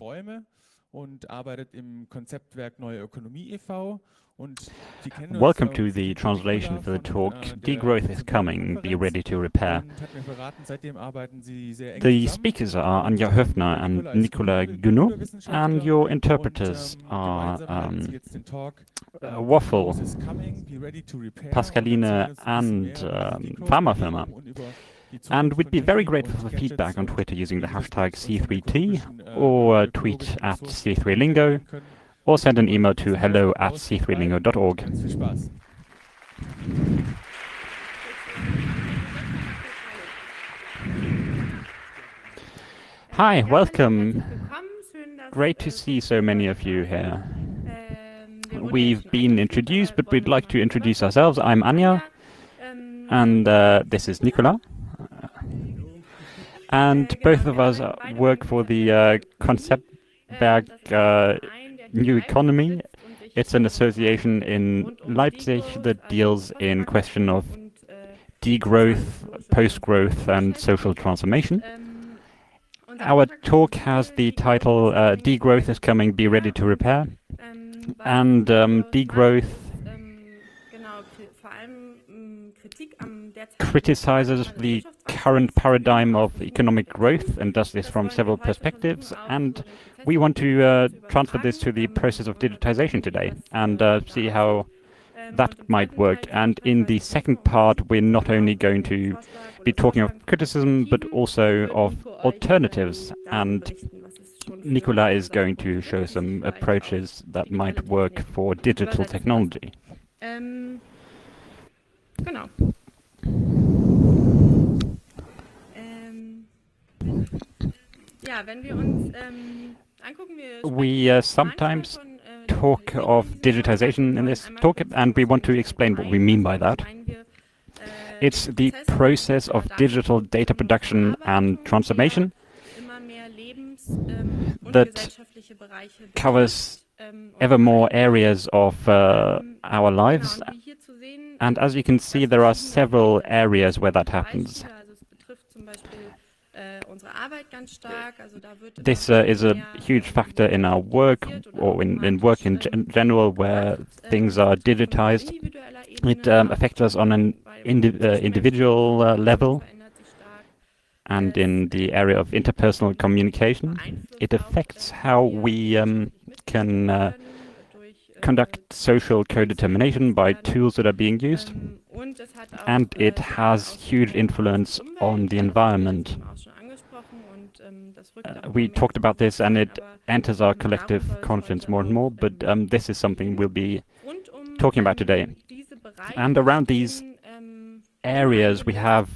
Räume und arbeitet im Konzeptwerk Neue Ökonomie e.V. Welcome to the translation for the talk, Degrowth is Coming, Be Ready to Repair. The speakers are Anja Höfner and Nicolas Gounod, and your interpreters are Waffle, Pascaline, and Pharmafirma. And we'd be very grateful for feedback on Twitter using the hashtag C3T, or tweet at C3Lingo, or send an email to hello@c3lingo.org. Hi, welcome. Great to see so many of you here. We've been introduced, but we'd like to introduce ourselves. I'm Anja, and this is Nicolas. And both of us work for the Konzeptwerk New Economy. It's an association in Leipzig that deals in question of degrowth, post-growth, and social transformation. Our talk has the title Degrowth is Coming, Be Ready to Repair. And degrowth criticizes the current paradigm of economic growth and does this from several perspectives. And we want to transfer this to the process of digitization today and see how that might work. And in the second part, we're not only going to be talking of criticism, but also of alternatives. And Nicolas is going to show some approaches that might work for digital technology. Genau. We sometimes talk of digitization in this talk, and we want to explain what we mean by that. It's the process of digital data production and transformation that covers ever more areas of our lives. And as you can see, there are several areas where that happens. This is a huge factor in our work, or in work in general, where things are digitized. It affects us on an individual level, and in the area of interpersonal communication. It affects how we can conduct social co-determination by tools that are being used, and it has huge influence on the environment. We talked about this, and it enters our collective conscience more and more, but this is something we'll be talking about today. And around these areas, we have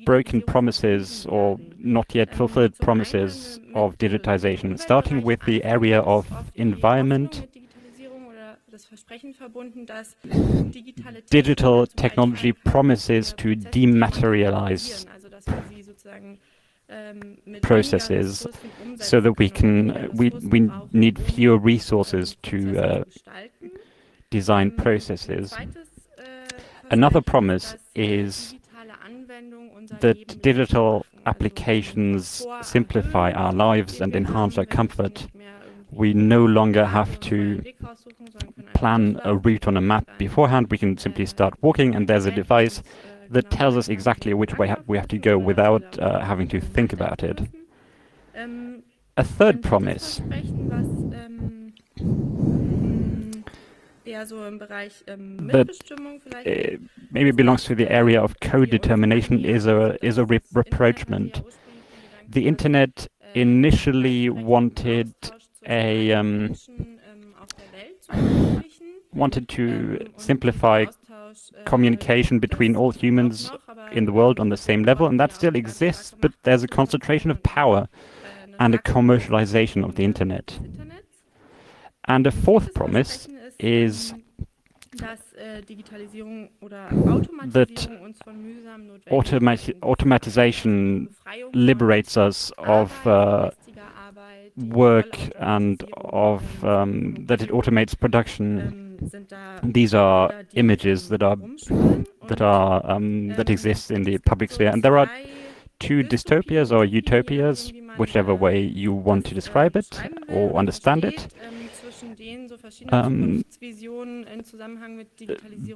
broken promises or not yet fulfilled promises of digitization, starting with the area of environment. Digital technology promises to dematerialize processes so that we need fewer resources to design processes. Another promise is that digital applications simplify our lives and enhance our comfort. We no longer have to plan a route on a map beforehand. We can simply start walking, and there's a device that tells us exactly which way we have to go without having to think about it. A third promise that maybe belongs to the area of co-determination is a rapprochement. The internet initially wanted to simplify communication between all humans in the world on the same level, and that still exists, but there's a concentration of power and a commercialization of the internet. And a fourth promise is that automatization liberates us of work and of that it automates production. These are images that exist in the public sphere, and there are two dystopias or utopias, whichever way you want to describe it or understand it,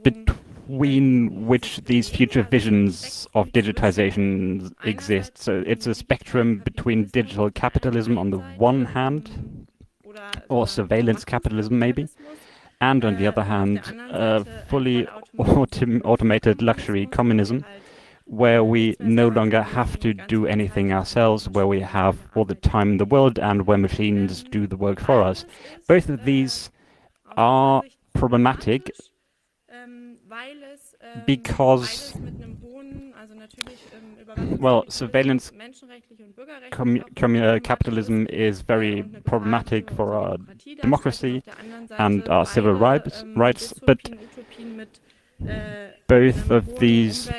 between which these future visions of digitization exist. So it's a spectrum between digital capitalism on the one hand, or surveillance capitalism maybe, and on the other hand, fully automated luxury communism, where we no longer have to do anything ourselves, where we have all the time in the world and where machines do the work for us. Both of these are problematic because, well, surveillance capitalism is very problematic for our democracy and our civil rights, but both of these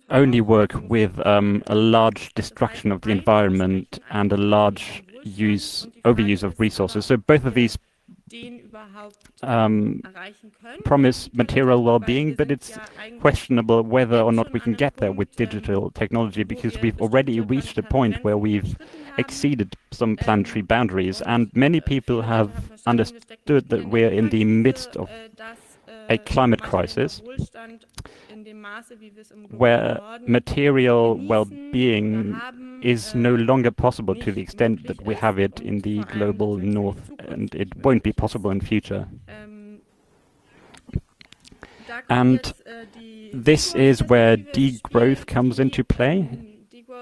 only work with a large destruction of the environment and a large overuse of resources. So both of these promise material well-being, but it's questionable whether or not we can get there with digital technology, because we've already reached a point where we've exceeded some planetary boundaries, and many people have understood that we're in the midst of a climate crisis where material well-being is no longer possible to the extent that we have it in the global north, and it won't be possible in future. And this is where degrowth comes into play.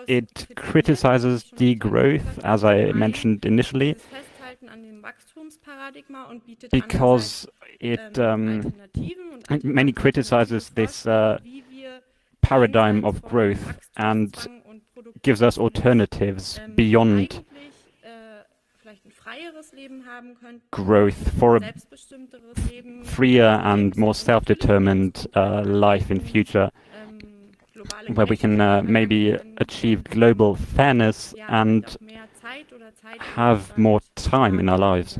It criticizes degrowth, as I mentioned initially, because it many criticizes this paradigm of growth and gives us alternatives beyond growth for a freer and more self-determined life in future, where we can maybe achieve global fairness and have more time in our lives.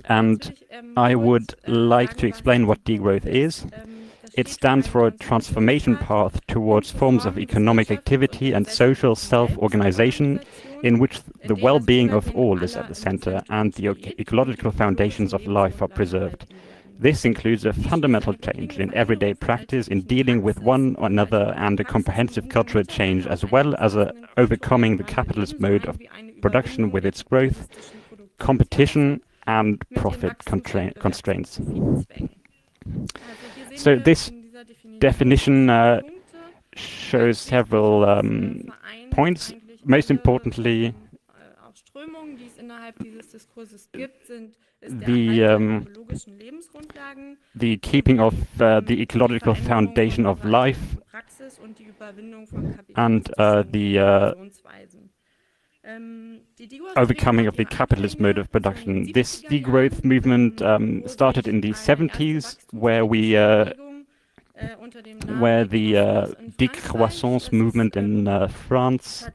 And I would like to explain what degrowth is. It stands for a transformation path towards forms of economic activity and social self-organization in which the well-being of all is at the center and the ecological foundations of life are preserved. This includes a fundamental change in everyday practice in dealing with one another and a comprehensive cultural change, as well as overcoming the capitalist mode of production with its growth, competition, and profit constraints. So this definition shows several points. Most importantly, the keeping of the ecological foundation of life and the overcoming of the capitalist mode of production. This degrowth movement started in the 70s, where the décroissance movement in France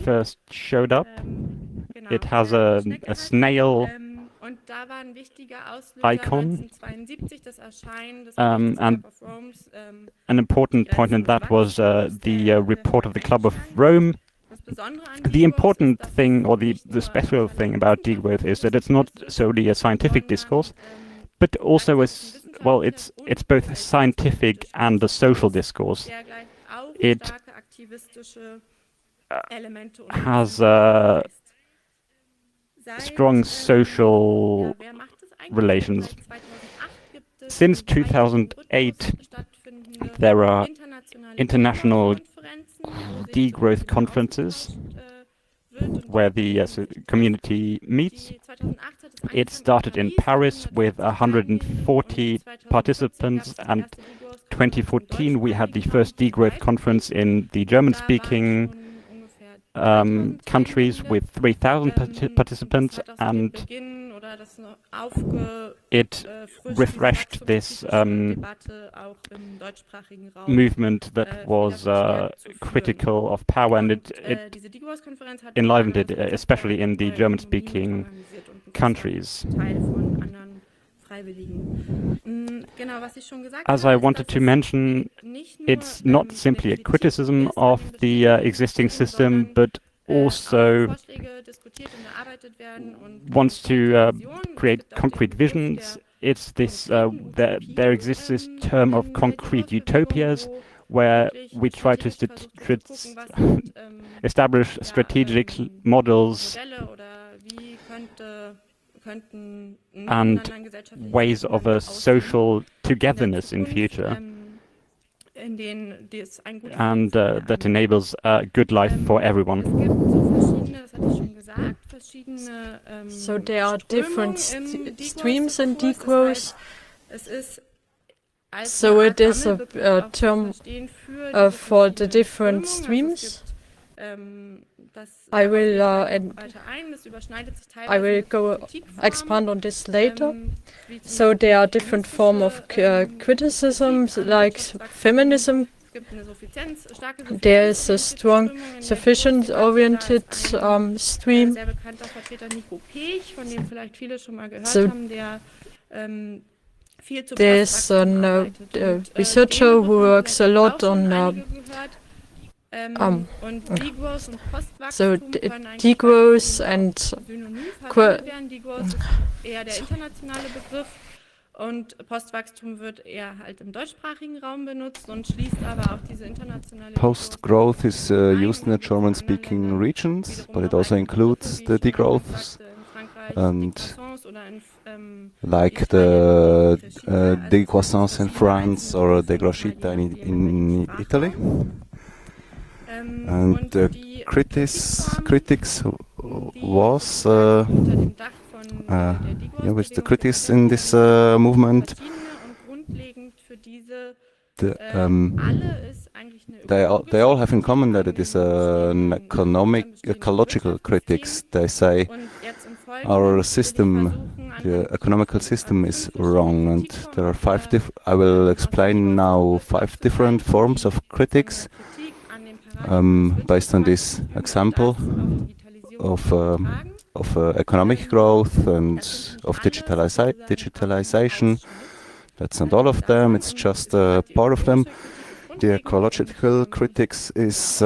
first showed up. It has a snail icon, and an important point in that was the report of the Club of Rome. The important thing, or the special thing about degrowth, is that it's not solely a scientific discourse, but also it's both a scientific and a social discourse. It has strong social relations. Since 2008, there are international degrowth conferences where the community meets. It started in Paris with 140 participants, and 2014 we had the first degrowth conference in the German-speaking countries with 3,000 participants, and it refreshed this movement that was critical of power, and it enlivened it, especially in the German-speaking countries. As I wanted to mention, it's not simply a criticism of the existing system, but also wants to create concrete visions. It's this, there exists this term of concrete utopias, where we try to establish strategic models and ways of a social togetherness in future, and that enables a good life for everyone. So there are different streams in degrowth. So it is a term for the different streams. I will expand on this later. So there are different forms of criticisms, like feminism. There is a strong, sufficient-oriented stream. So there's a researcher who works a lot on so degrowth and Post-growth is used in the German-speaking regions, but it also includes the degrowths, and like the décroissance in France or décroissita in Italy. And the critics was with the critics in this movement. They all have in common that it is an ecological critics. They say our system, the economical system, is wrong, and there are I will explain now 5 different forms of critics. Based on this example of economic growth and of digitalization. That's not all of them, it's just a part of them. The ecological critics is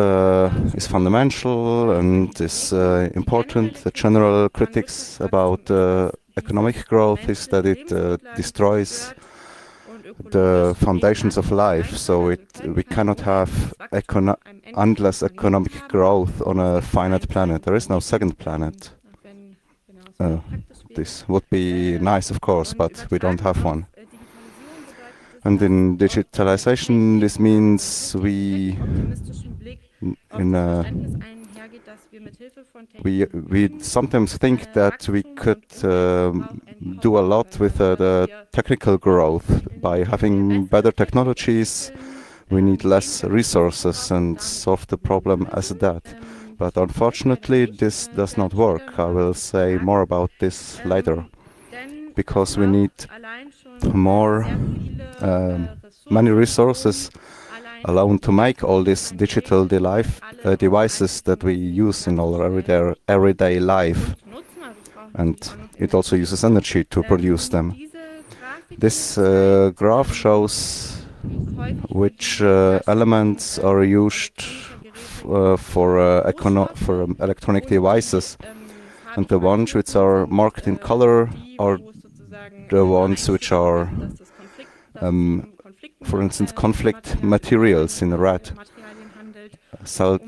fundamental and is important. The general critics about economic growth is that it destroys the foundations of life, so we cannot have endless economic growth on a finite planet. There is no second planet. This would be nice, of course, but we don't have one. And in digitalization, this means we sometimes think that we could do a lot with the technical growth. By having better technologies, we need less resources and solve the problem as that. But unfortunately, this does not work. I will say more about this later, because we need many resources alone to make all these digital devices that we use in our everyday life, and it also uses energy to produce them. This graph shows which elements are used for electronic devices, and the ones which are marked in color are the ones which are for instance, conflict materials in red. So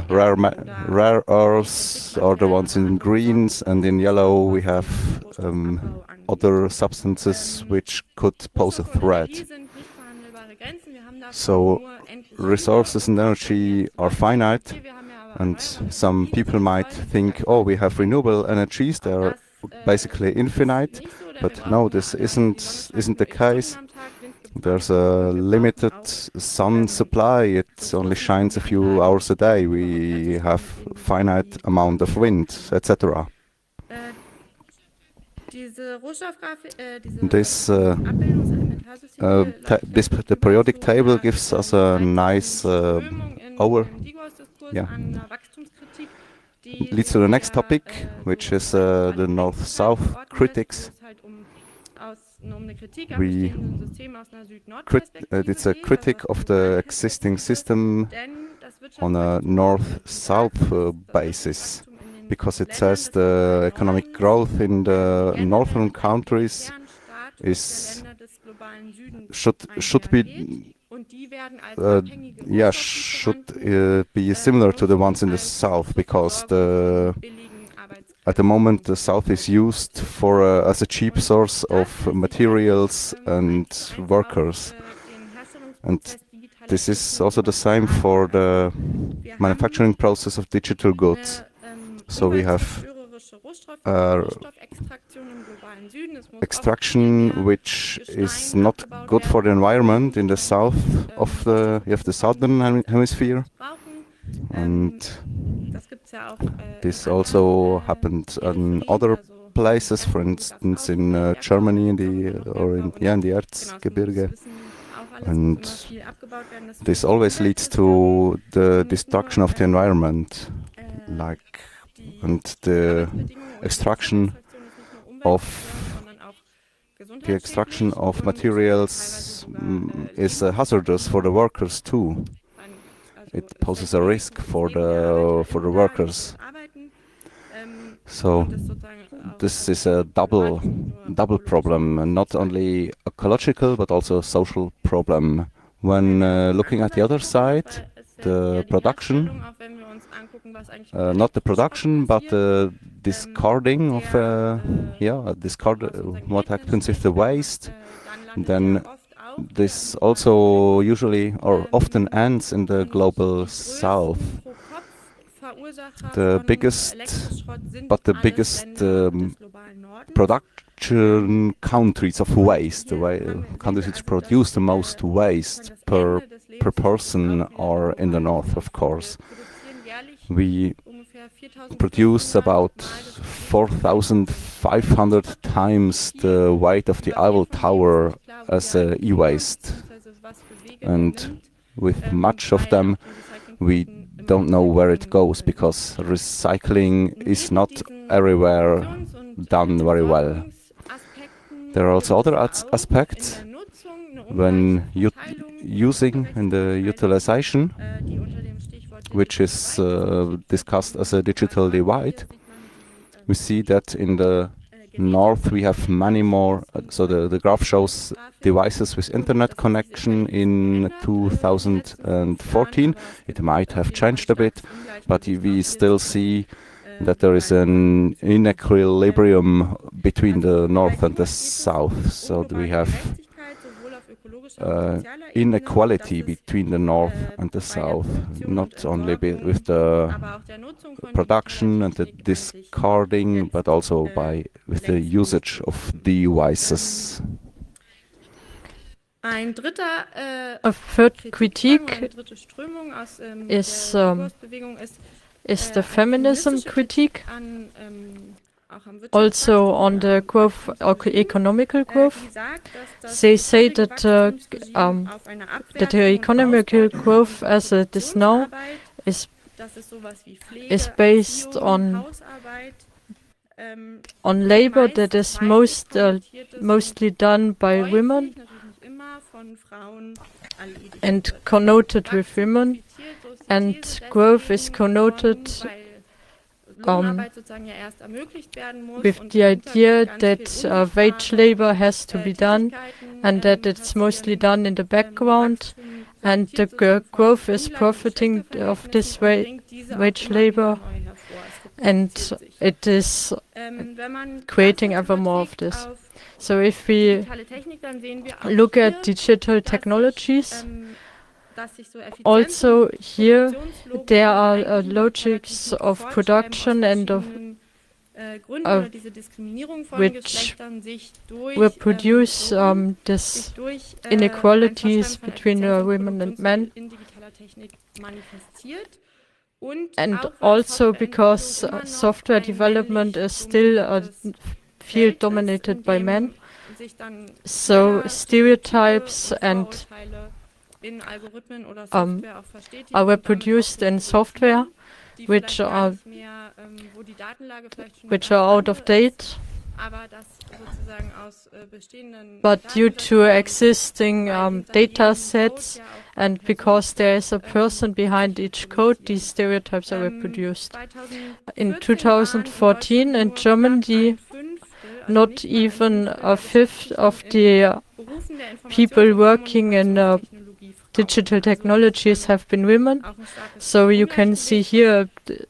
rare earths are the ones in greens, and in yellow we have other substances which could pose a threat. So resources and energy are finite, and some people might think, oh, we have renewable energies, they are basically infinite, but no, this isn't the case. There's a limited sun supply, it only shines a few hours a day, we have finite amount of wind, etc. The periodic table gives us a nice leads to the next topic, which is the North-South critics. it's a critic of the existing system on a north-south basis, because it says the economic growth in the northern countries should be similar to the ones in the south, because at the moment the south is used as a cheap source of materials and workers, and this is also the same for the manufacturing process of digital goods. So we have extraction which is not good for the environment in the south of the southern hemisphere, and this also happened in other places, for instance in Germany in the Erzgebirge, and this always leads to the destruction of the environment, and the extraction of materials is hazardous for the workers too. It poses a risk for the workers. So this is a double problem, and not only ecological but also a social problem. When looking at the other side, the production, not the production, but the discarding of what happens with the waste, then this also usually or often ends in the global south. The biggest production countries of waste, countries which produce the most waste per person, are in the north, of course. We produce about 4,500 times the weight of the Eiffel Tower as e-waste, and with much of them we don't know where it goes, because recycling is not everywhere done very well. There are also other aspects when using in the utilization, which is discussed as a digital divide. We see that in the north we have many more, so the graph shows devices with internet connection in 2014. It might have changed a bit, but we still see that there is an inequilibrium between the north and the south. So we have inequality between the north and the south, not only with the production and the discarding, but also with the usage of devices. A third critique is the feminism critique, also on the growth, economical growth. They say that the economical growth as it is now is based on labor that is mostly done by women and connoted with women, and growth is connoted with the idea that wage labor has to be done, and that it's mostly done in the background, and the growth is profiting of this wage labor, and it is creating ever more of this. So if we look at digital technologies, also here there are logics of production and of which will produce this inequalities between women and men, and also because software development is still a field dominated by men, so stereotypes and are reproduced in software which are out of date, but due to existing data sets and because there is a person behind each code, these stereotypes are reproduced. In 2014 in Germany, not even a fifth of the people working in digital technologies have been women. So you can see here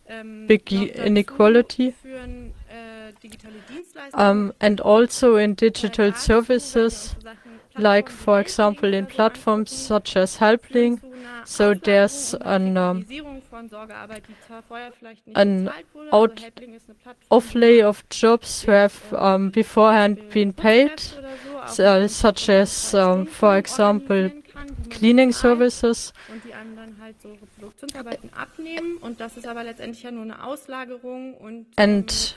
a big inequality. And also in digital services, like for example in platforms such as Helpling. So there's an outlay of jobs who have beforehand been paid, such as for example cleaning services. And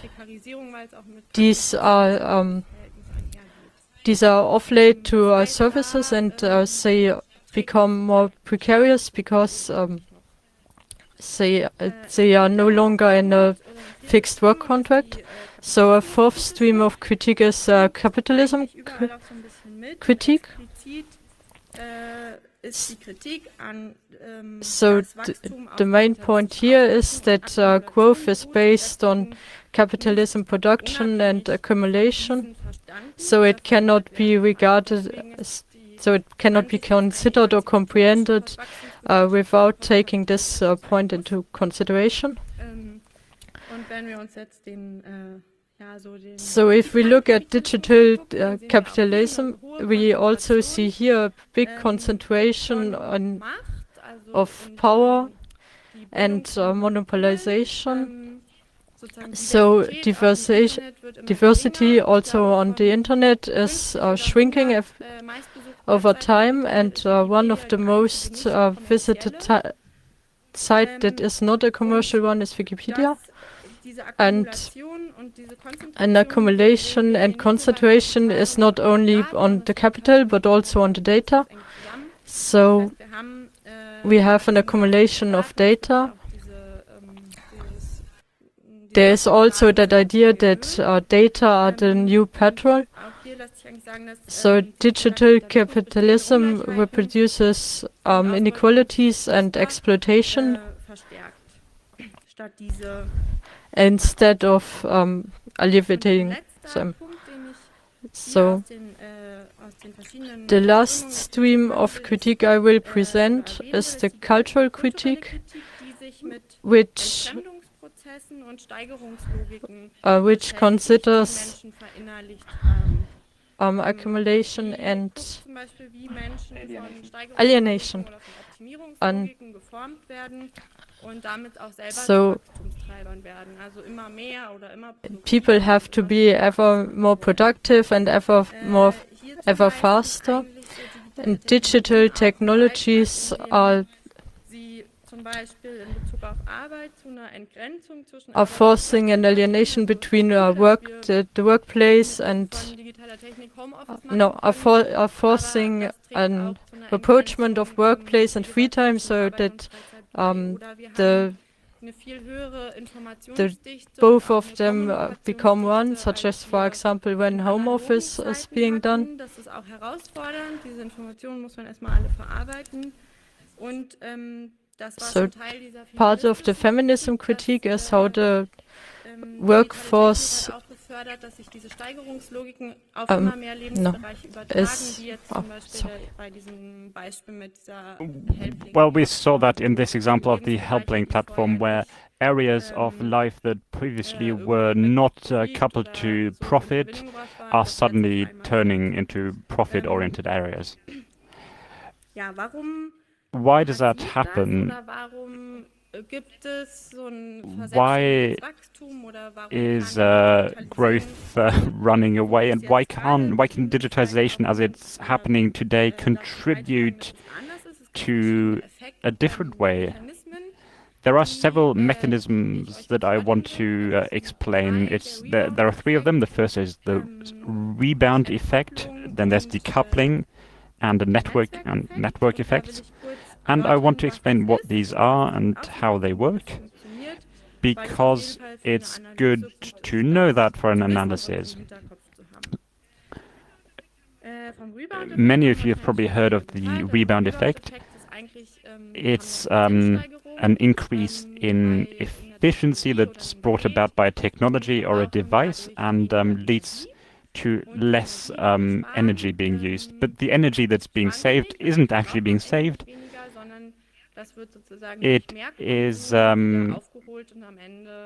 these are off-laid to services, and they become more precarious because they are no longer in a fixed work contract. So a fourth stream of critique is capitalism critique. So the main point here is that growth is based on capitalism production and accumulation, so it cannot be regarded, so it cannot be considered or comprehended without taking this point into consideration. So if we look at digital capitalism, we also see here a big concentration of power and monopolization. So diversity also on the internet is shrinking over time, and one of the most visited site that is not a commercial one is Wikipedia. And an accumulation and concentration is not only on the capital but also on the data. So we have an accumulation of data. There is also that idea that data are the new petrol. So digital capitalism reproduces inequalities and exploitation instead of alleviating them. So the last stream of critique I will present is the cultural critique, which considers accumulation and alienation. And so people have to be ever more productive and ever faster. And digital technologies are forcing an alienation between the workplace and are forcing an approachment of workplace and free time, so that both of them become one, such as, for example, when home office is being done. So part of the feminism critique is how the workforce well, we saw that in this example of the Helpling platform, where areas of life that previously were not coupled to profit are suddenly turning into profit-oriented areas. Why does that happen? Why is growth running away, and why can digitization as it's happening today contribute to a different way? There are several mechanisms that I want to explain. There are three of them. The first is the rebound effect, then there's decoupling, and the network effects. And I want to explain what these are and how they work, because it's good to know that for an analysis. Many of you have probably heard of the rebound effect. It's an increase in efficiency that's brought about by a technology or a device and leads to less energy being used. But the energy that's being saved isn't actually being saved. It is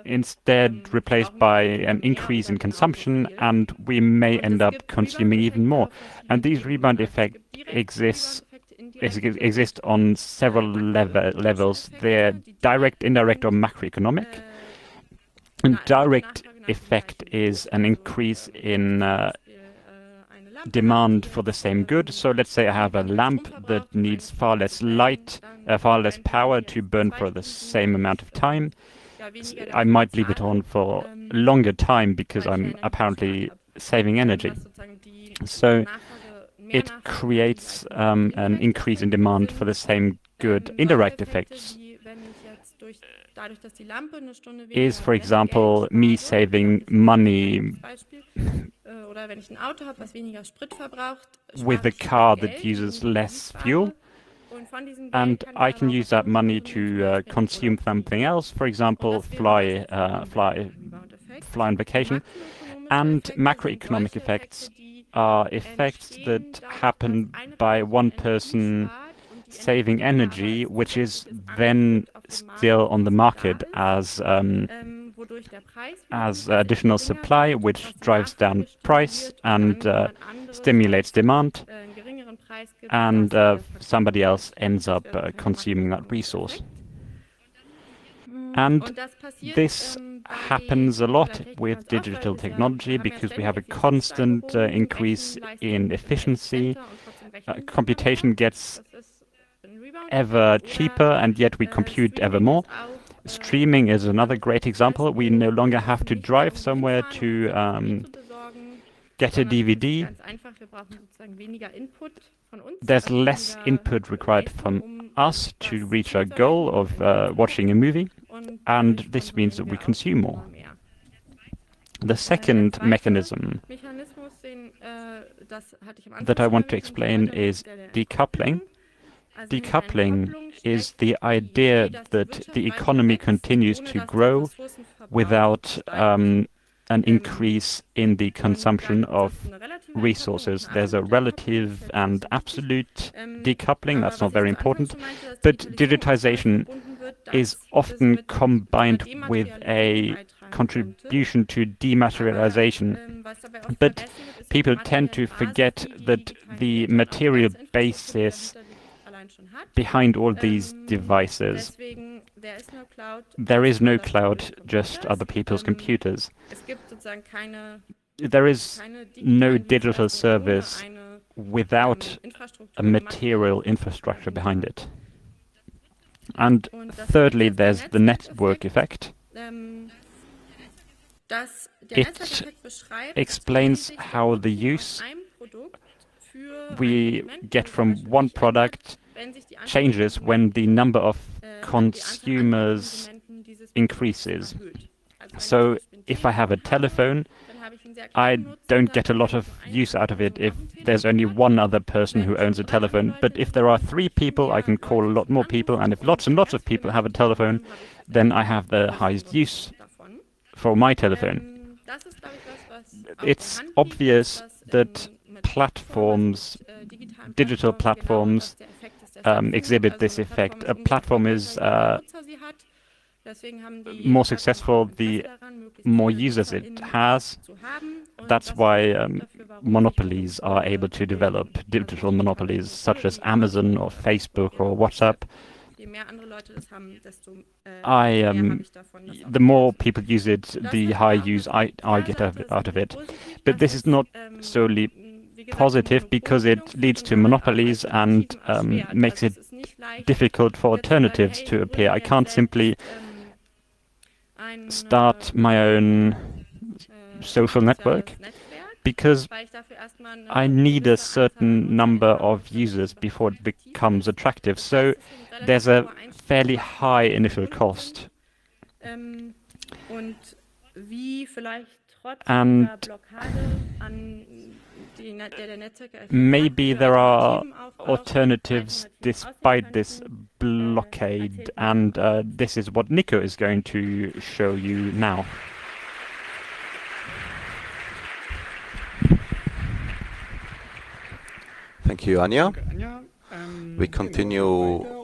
instead replaced by an increase in consumption, and we may end up consuming even more. And these rebound effects exist on several levels. They're direct, indirect, or macroeconomic. And direct effect is an increase in demand for the same good. So let's say I have a lamp that needs far less light, far less power to burn for the same amount of time. I might leave it on for a longer time because I'm apparently saving energy. So it creates an increase in demand for the same good. Indirect effects is, for example, me saving money with a car that uses less fuel, and I can use that money to consume something else, for example, fly on vacation. And macroeconomic effects are effects that happen by one person saving energy, which is then still on the market as additional supply, which drives down price and stimulates demand, and somebody else ends up consuming that resource. And this happens a lot with digital technology because we have a constant increase in efficiency. Computation gets ever cheaper, and yet we compute ever more. Streaming is another great example. We no longer have to drive somewhere to get a DVD. There's less input required from us to reach our goal of watching a movie, and this means that we consume more. The second mechanism that I want to explain is decoupling. Decoupling is the idea that the economy continues to grow without an increase in the consumption of resources. There's a relative and absolute decoupling. That's not very important. But digitization is often combined with a contribution to dematerialization. But people tend to forget that the material basis behind all these devices, there is no cloud, just other people's computers. There is no digital service without a material infrastructure behind it. And thirdly, there's the network effect. It explains how the use we get from one product changes when the number of consumers increases. So if I have a telephone, I don't get a lot of use out of it if there's only one other person who owns a telephone. But if there are 3 people, I can call a lot more people. And if lots and lots of people have a telephone, then I have the highest use for my telephone. It's obvious that platforms, digital platforms, exhibit this effect. A platform is more successful the more users it has. That's why monopolies are able to develop, digital monopolies such as Amazon or Facebook or WhatsApp. The more people use it, the higher use I get out of it. But this is not solely positive because it leads to monopolies and makes it difficult for alternatives to appear. I can't simply start my own social network because I need a certain number of users before it becomes attractive. So there's a fairly high initial cost. And maybe there are alternatives despite this blockade, and this is what Nico is going to show you now. Thank you, Anja. We continue.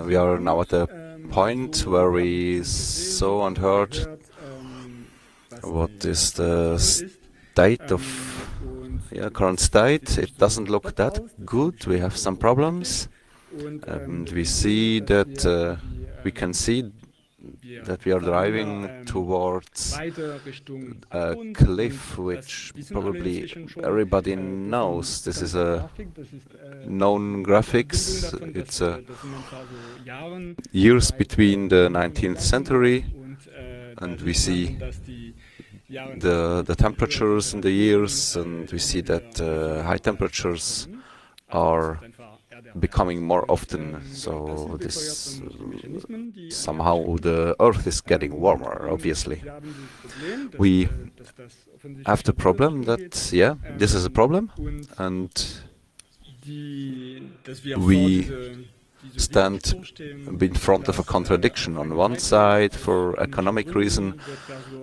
We are now at the point where we saw and heard what is the state of current state. It doesn't look that good. We have some problems, and we see that we can see that we are driving towards a cliff, which probably everybody knows. This is a known graphics. It's years between the 19th century, and we see the temperatures in the years, and we see that high temperatures are becoming more often. So this somehow the Earth is getting warmer. Obviously, we have the problem that this is a problem, and we stand in front of a contradiction. On one side, for economic reason,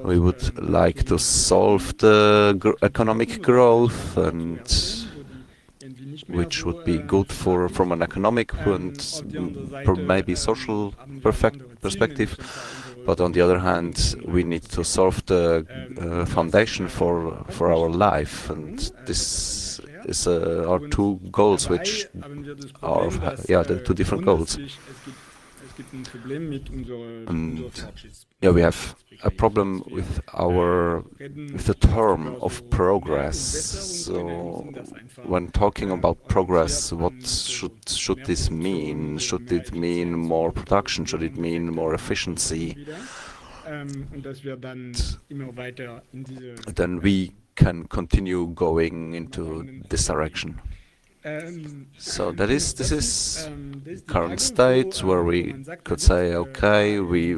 we would like to solve the economic growth, and which would be good from an economic and maybe social perspective. But on the other hand, we need to solve the foundation for our life, and this is our two goals, which are the two different goals. And we have a problem with the term of progress. So when talking about progress, what should this mean? Should it mean more production? Should it mean more efficiency? Then we can continue going into this direction. So this is current state where we could say, okay, we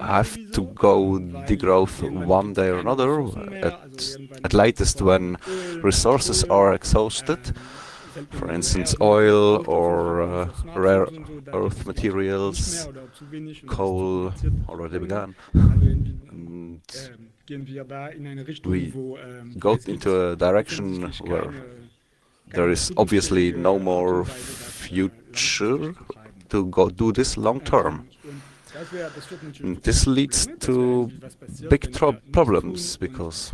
have to go degrowth one day or another, at latest when resources are exhausted, for instance oil or rare earth materials. Coal already began. And we go into a direction where there is obviously no more future to go do this long term. And this leads to big problems, because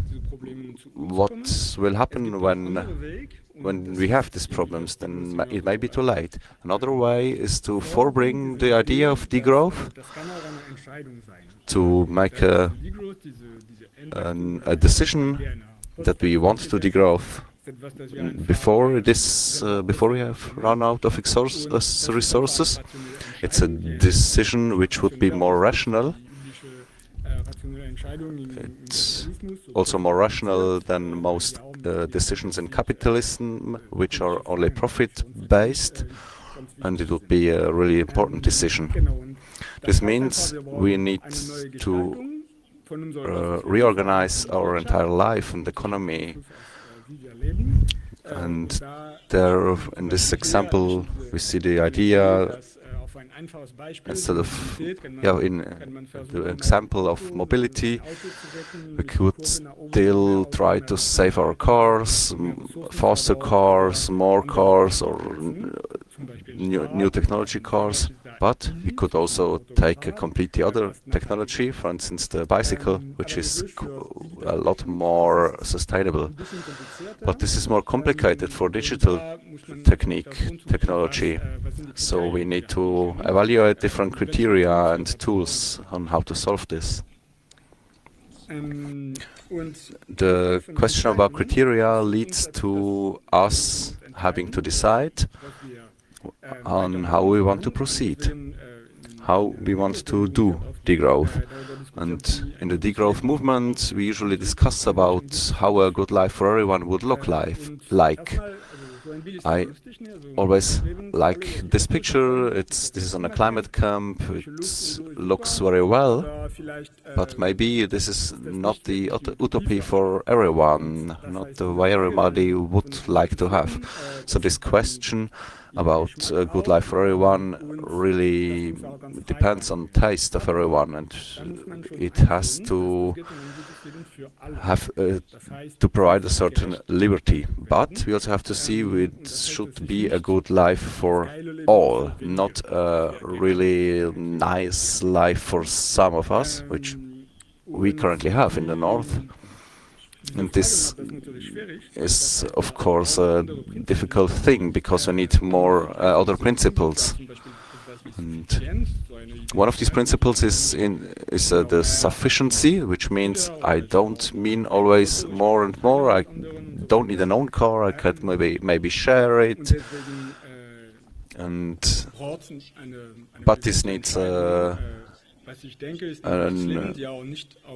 what will happen when we have these problems? Then it may be too late. Another way is to forebring the idea of degrowth, to make a decision that we want to degrowth before we have run out of resources. It's a decision which would be more rational. It's also more rational than most decisions in capitalism, which are only profit-based, and it would be a really important decision. This means we need to reorganize our entire life and economy. And there, in this example, we see the idea, instead of in the example of mobility, we could still try to save our cars, faster cars, more cars, or new technology cars. But we could also take a completely other technology, for instance the bicycle, which is a lot more sustainable. But this is more complicated for digital technology. So we need to evaluate different criteria and tools on how to solve this. The question about criteria leads to us having to decide on how we want to proceed, how we want to do degrowth. And in the degrowth movement, we usually discuss about how a good life for everyone would look like. I always like this picture. This is on a climate camp. It looks very well, but maybe this is not the utopia for everyone, not the way everybody would like to have. So this question about a good life for everyone really depends on taste of everyone, and it has to have to provide a certain liberty. But we also have to see it should be a good life for all, not a really nice life for some of us, which we currently have in the north. And this is, of course, a difficult thing because we need more other principles. And one of these principles is the sufficiency, which means I don't mean always more and more. I don't need an own car. I could maybe share it. But this needs an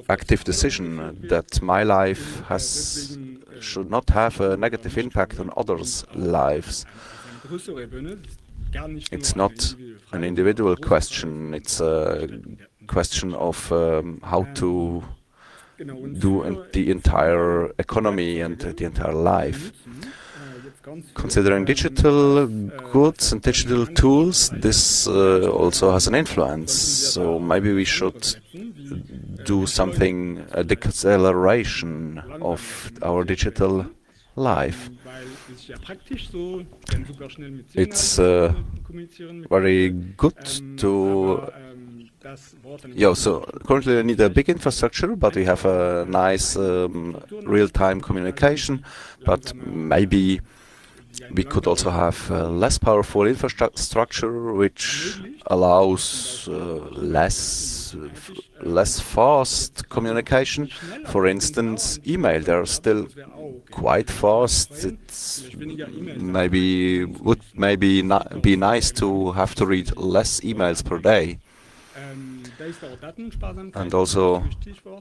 active decision that my life should not have a negative impact on others' lives. It's not an individual question, it's a question of how to do the entire economy and the entire life. Considering digital goods and digital tools, this also has an influence. So maybe we should do something, a deceleration of our digital life. It's very good to... so currently we need a big infrastructure, but we have a nice real-time communication, but maybe we could also have less powerful infrastructure, which allows less fast communication. For instance, email. They are still quite fast. It's would maybe not be nice to have to read less emails per day. And also,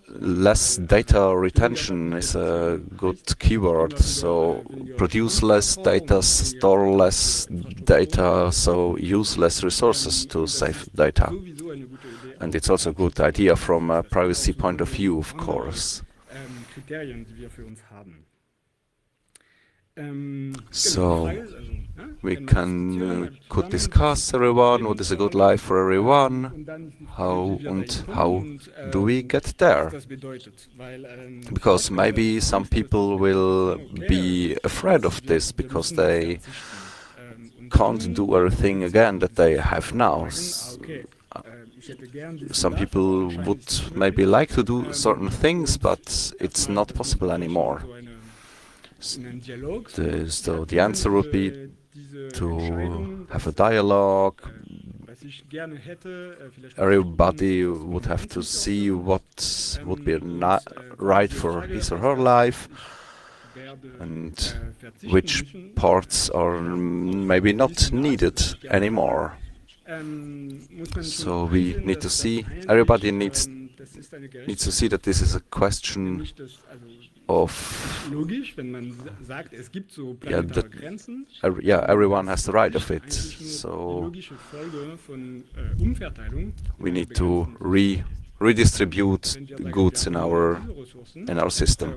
less data retention is a good keyword. So, produce less data, store less data, so use less resources to save data. And it's also a good idea from a privacy point of view, of course. So we could discuss everyone, what is a good life for everyone, how do we get there? Because maybe some people will be afraid of this because they can't do everything again that they have now. Some people would maybe like to do certain things, but it's not possible anymore. So the answer would be to have a dialogue. Everybody would have to see what would be right for his or her life, and which parts are maybe not needed anymore. So we need to see, everybody needs to see that this is a question of everyone has the right of it. So we need to redistribute goods in our system.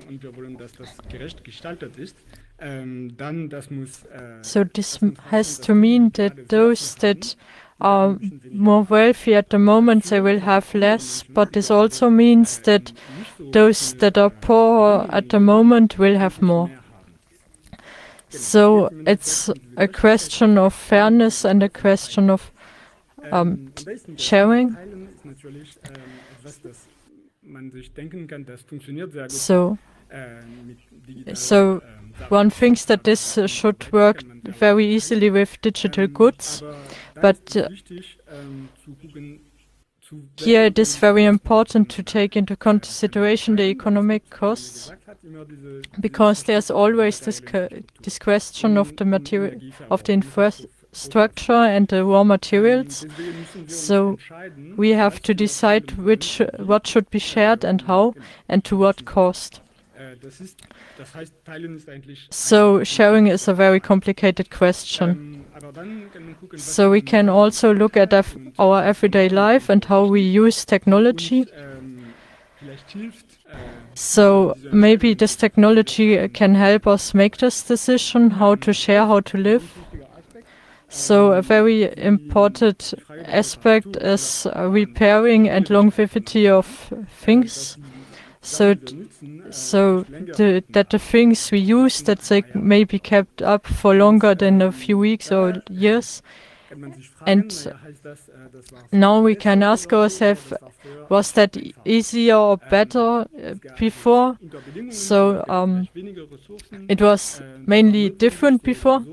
So this has to mean that those that are more wealthy at the moment, they will have less, but this also means that those that are poor at the moment will have more. So it's a question of fairness and a question of sharing. So one thinks that this should work very easily with digital goods, but here it is very important to take into consideration the economic costs, because there's always this question of the material, of the infrastructure and the raw materials. So we have to decide what should be shared and how, and to what cost. So sharing is a very complicated question. So we can also look at our everyday life and how we use technology. So maybe this technology can help us make this decision, how to share, how to live. So a very important aspect is repairing and longevity of things. So that the things we use, that they may be kept up for longer than a few weeks or years. And now we can ask ourselves, was that easier or better before? So it was mainly different before.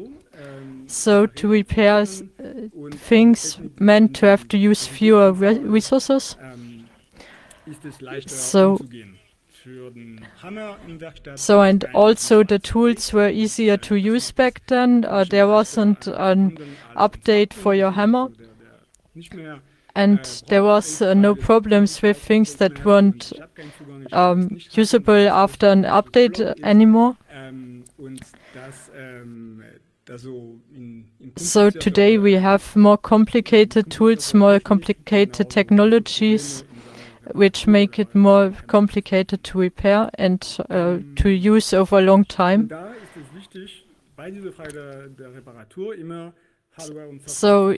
So to repair things meant to have to use fewer resources. So and also the tools were easier to use back then. There wasn't an update for your hammer. And there was no problems with things that weren't usable after an update anymore. So today we have more complicated tools, more complicated technologies, which make it more complicated to repair and to use over a long time. So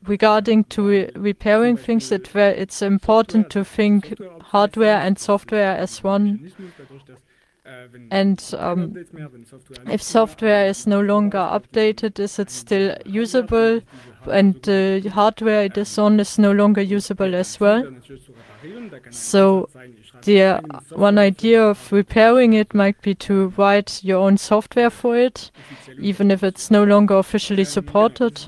regarding to repairing things, it's important to think hardware and software as one. And if software is no longer updated, is it still usable? And the hardware it is on is no longer usable as well. So the one idea of repairing it might be to write your own software for it, even if it's no longer officially supported.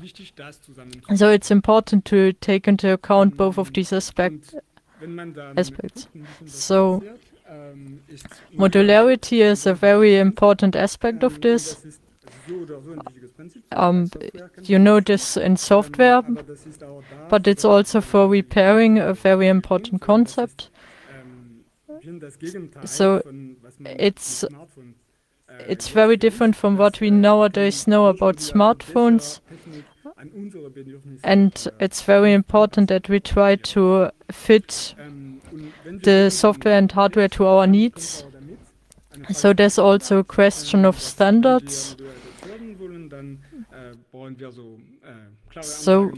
So it's important to take into account both of these aspects. So modularity is a very important aspect of this. You know this in software, but it's also for repairing a very important concept. So it's very different from what we nowadays know about smartphones. And it's very important that we try to fit the software and hardware to our needs. So there's also a question of standards. So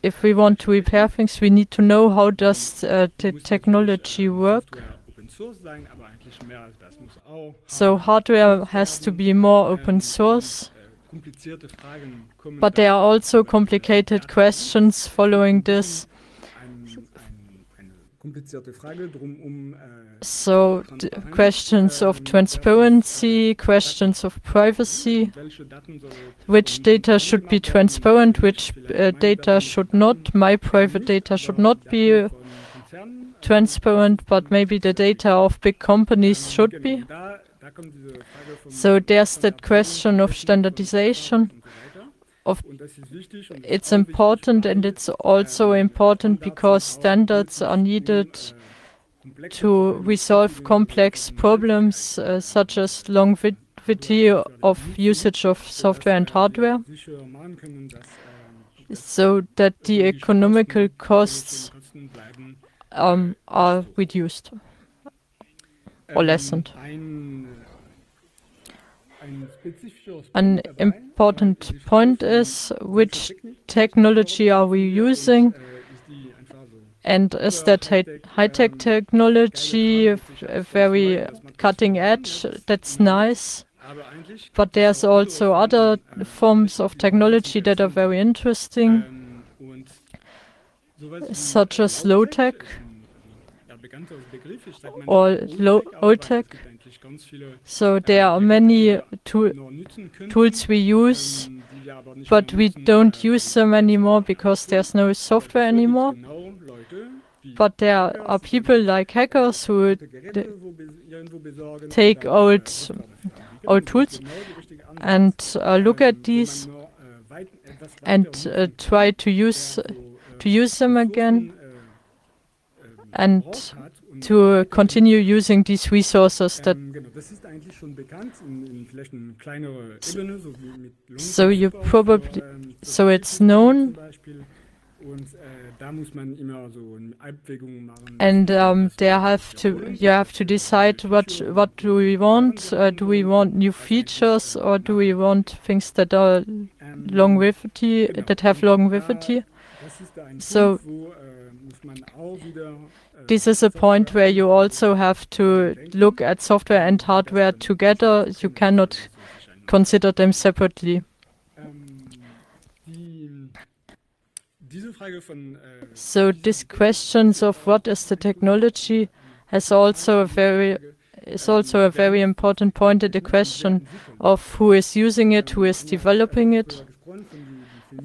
if we want to repair things, we need to know how does the technology work. So hardware has to be more open source. But there are also complicated questions following this. So questions of transparency, questions of privacy, which data should be transparent, which data should not. My private data should not be transparent, but maybe the data of big companies should be. So there's that question of standardization. It's important, and it's also important because standards are needed to resolve complex problems such as longevity of usage of software and hardware, so that the economical costs are reduced or lessened. An important point is which technology are we using, and is that high-tech technology very cutting edge? That's nice, but there's also other forms of technology that are very interesting, such as low-tech or old-tech. So there are many tools we use, but we don't use them anymore because there's no software anymore. But there are people like hackers who take old tools and look at these and try to use them again. And to continue using these resources. So you probably, so it's known, and you have to decide what do we want. Do we want new features, or do we want things that are longevity, that have longevity? So this is a point where you also have to look at software and hardware together. You cannot consider them separately. So this questions of what is the technology is also a very important point in the question of who is using it, who is developing it.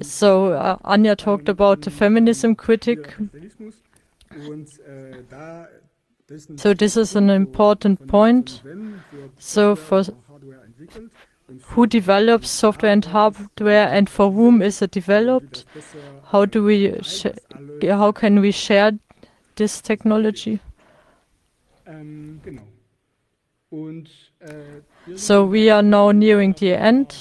So Anja talked about the feminism critic. So this is an important point. So for who develops software and hardware, and for whom is it developed? How do we? How can we share this technology? So we are now nearing the end.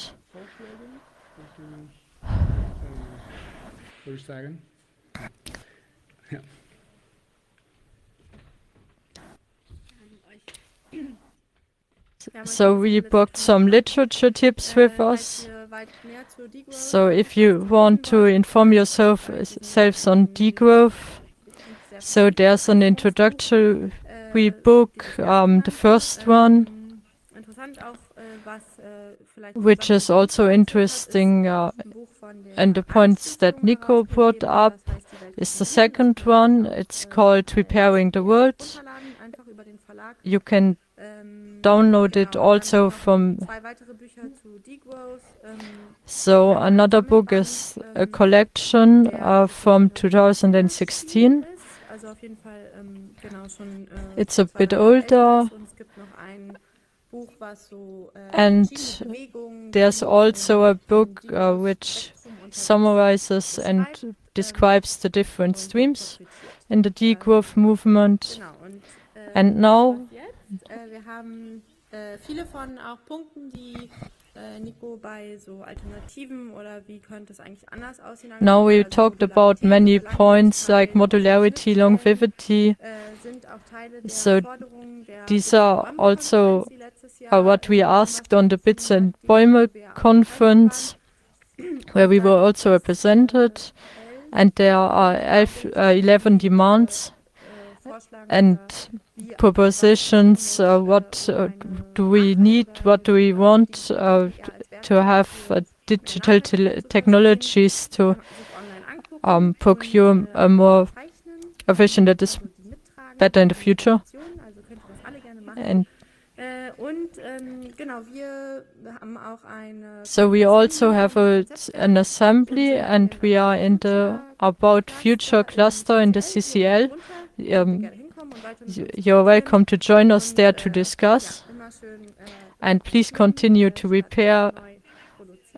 So we brought some literature tips with us. So if you want to inform yourselves on degrowth, so there's an introductory book, the first one, which is also interesting, and the points that Nico brought up is the second one. It's called Repairing the World. You can download it also from. So another book is a collection from 2016. It's a bit older. And there's also a book which summarizes and describes the different streams in the degrowth movement. And now now we talked about many points like modularity, longevity. So these are also what we asked on the Bits and Bäume conference, where we were also represented, and there are 11 demands and propositions. What do we need? What do we want to have digital technologies to procure a more efficient that is better in the future? And so we also have an assembly, and we are in the About Future cluster in the CCL. You're welcome to join us there to discuss, and please continue to repair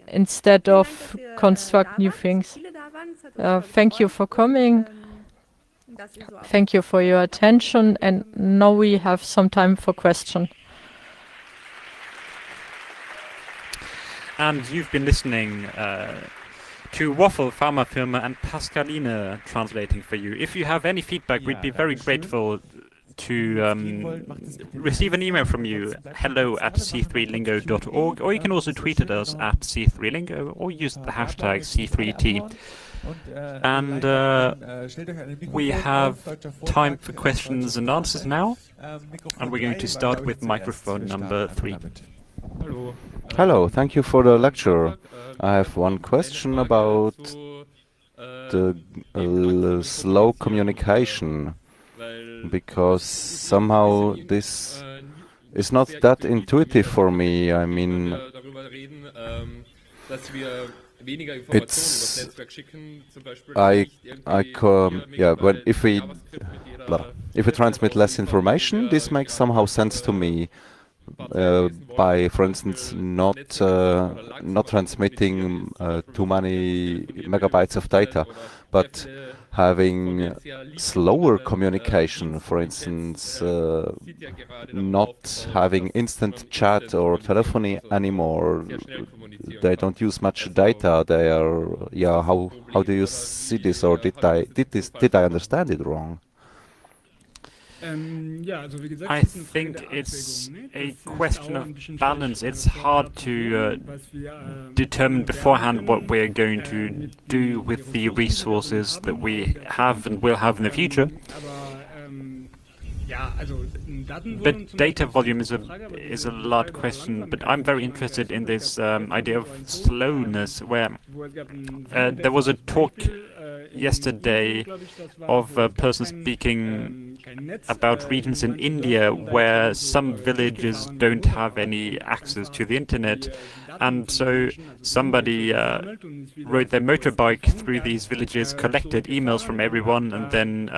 instead of construct new things. Thank you for coming. Thank you for your attention, and now we have some time for questions. And you've been listening to Waffle, Pharmafirma, and Pascaline translating for you. If you have any feedback, we'd be very grateful to receive an email from you, hello@c3lingo.org, or you can also tweet at us at C3Lingo, or use the hashtag C3T. And we have time for questions and answers now, and we're going to start with microphone number 3. Hello, thank you for the lecture. I have one question about the slow communication, because somehow this is not that intuitive for me. I mean, it's when if we transmit less information, this makes somehow sense to me. By, for instance, not transmitting too many megabytes of data. But having slower communication, for instance, not having instant chat or telephony anymore. They don't use much data. They are, yeah. How do you see this, or did I understand it wrong? I think it's a question of balance. It's hard to determine beforehand what we're going to do with the resources that we have and will have in the future. But data volume is a large question. But I'm very interested in this idea of slowness, where there was a talk yesterday of a person speaking about regions in India where some villages don't have any access to the internet, and so somebody rode their motorbike through these villages, collected emails from everyone, and then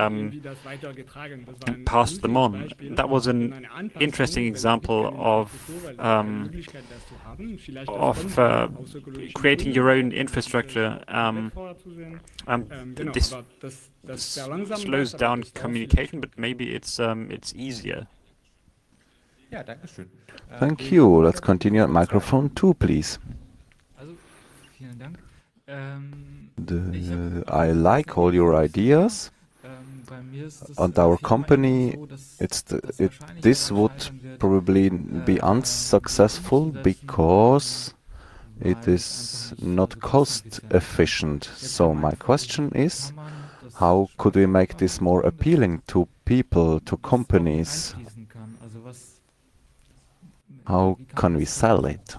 passed them on. That was an interesting example of creating your own infrastructure. This slows down communication, but maybe it's easier. Thank you. Let's continue at microphone 2, please. I like all your ideas. And our company, this would probably be unsuccessful because it is not cost efficient. So my question is, how could we make this more appealing to people, to companies? How can we sell it?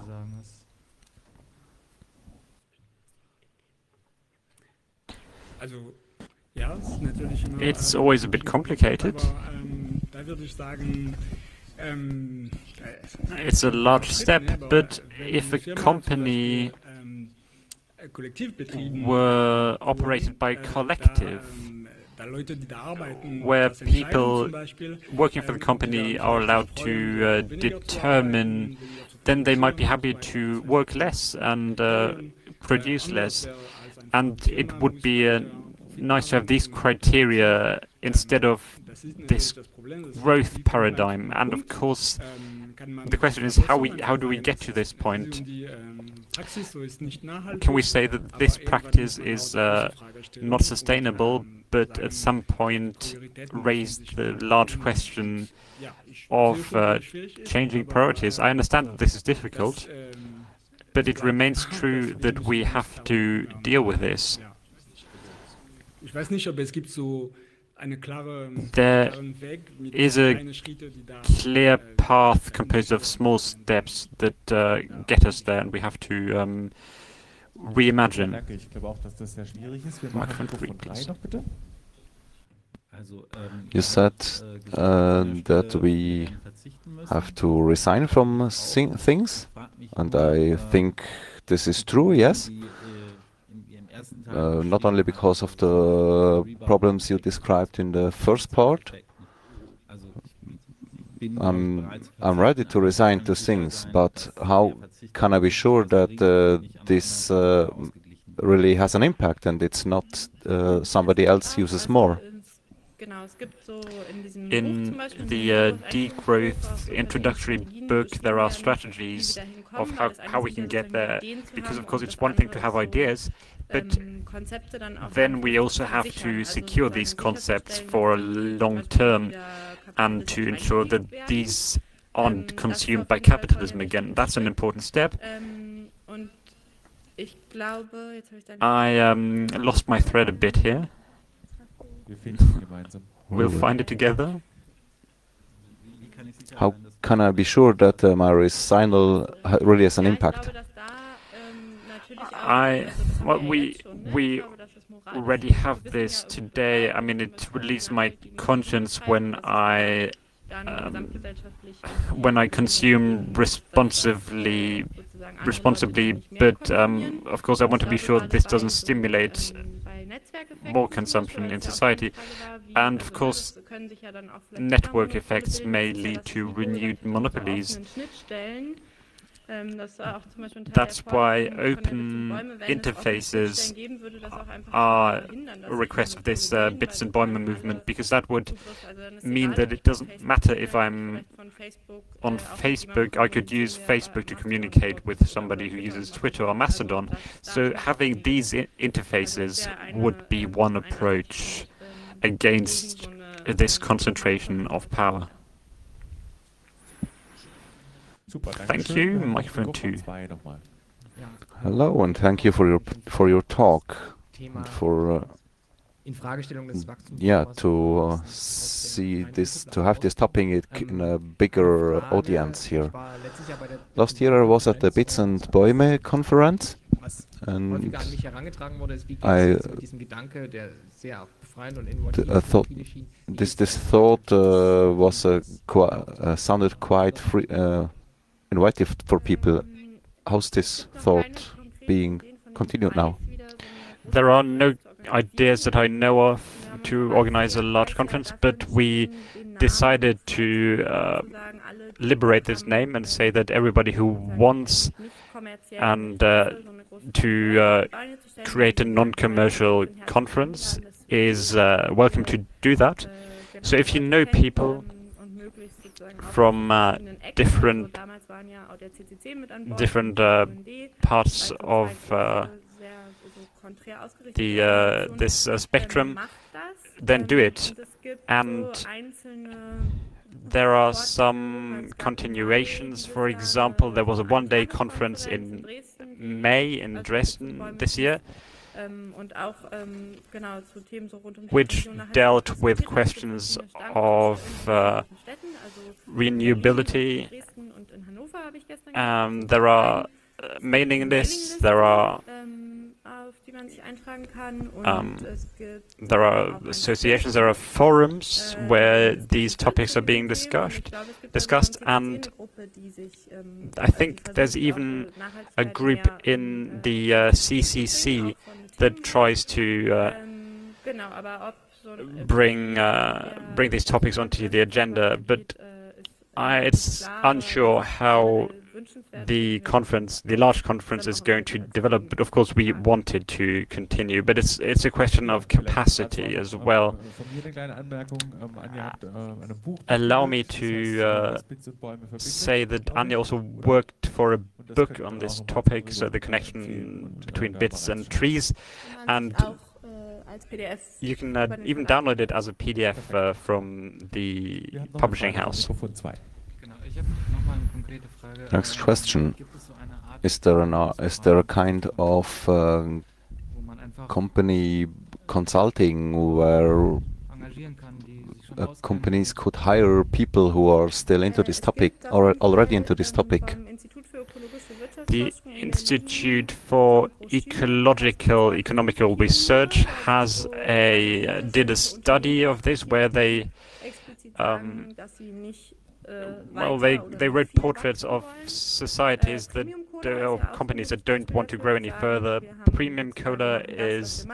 It's always a bit complicated. It's a large step, but if a company were operated by a collective, where people working for the company are allowed to determine, then they might be happy to work less and produce less. And it would be nice to have these criteria instead of this growth paradigm. And of course, the question is how do we get to this point? Can we say that this practice is not sustainable, but at some point raised the large question of changing priorities? I understand that this is difficult, but it remains true that we have to deal with this. There is a clear path composed of small steps that get us there, and we have to reimagine. You said that we have to resign from things, and I think this is true, yes. Not only because of the problems you described in the first part. I'm ready to resign to things, but how can I be sure that this really has an impact and it's not somebody else uses more? In the degrowth introductory book, there are strategies of how we can get there, because of course it's one thing to have ideas, but then we also have to secure these concepts for a long term and to ensure that these aren't consumed by capitalism again. That's an important step. I lost my thread a bit here. We'll find it together. How can I be sure that my recital really has an impact? We already have this today. I mean, it relieves my conscience when I consume responsibly, but of course I want to be sure that this doesn't stimulate more consumption in society. And of course, network effects may lead to renewed monopolies. That's why open interfaces are a request of this Bits and Bäume movement, because that would mean that it doesn't matter if I'm on Facebook, I could use Facebook to communicate with somebody who uses Twitter or Mastodon. So having these interfaces would be one approach against this concentration of power. Thank you. Microphone 2. Hello, and thank you for your talk, and for to have this topic in a bigger audience here. Last year I was at the Bits and Bäume conference, and I thought this thought was sounded quite innovative for people. How's this thought being continued now? There are no ideas that I know of to organize a large conference, but we decided to liberate this name and say that everybody who wants and to create a non-commercial conference is welcome to do that. So if you know people from different parts of this spectrum, then do it. And there are some continuations. For example, there was a one-day conference in May in Dresden this year, which dealt with questions of renewability. There are mailing lists, there are associations, there are forums where these topics are being discussed, and I think there's even a group in the CCC that tries to bring these topics onto the agenda, but it's unsure how the large conference is going to develop. But of course we want it to continue, but it's a question of capacity as well. Allow me to say that Anja also worked for a book on this topic, so the connection between bits and trees, and you can even download it as a PDF from the publishing house. Next question: Is there a kind of company consulting where companies could hire people who are still into this topic or already into this topic? The Institute for Economical Research did a study of this where they they wrote portraits of societies that companies that don't want to grow any further. Premium Cola is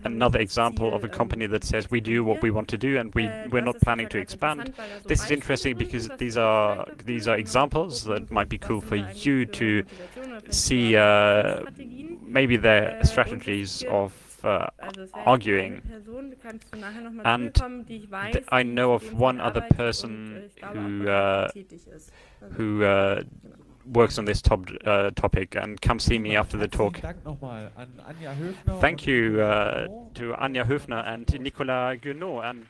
another example of a company that says we do what we want to do and we're not planning to expand. This is interesting because these are examples that might be cool for you to see maybe their strategies of arguing. And I know of one other person who works on this topic and come see me after the talk. Thank you to Anja Höfner and Nicolas Guenot. And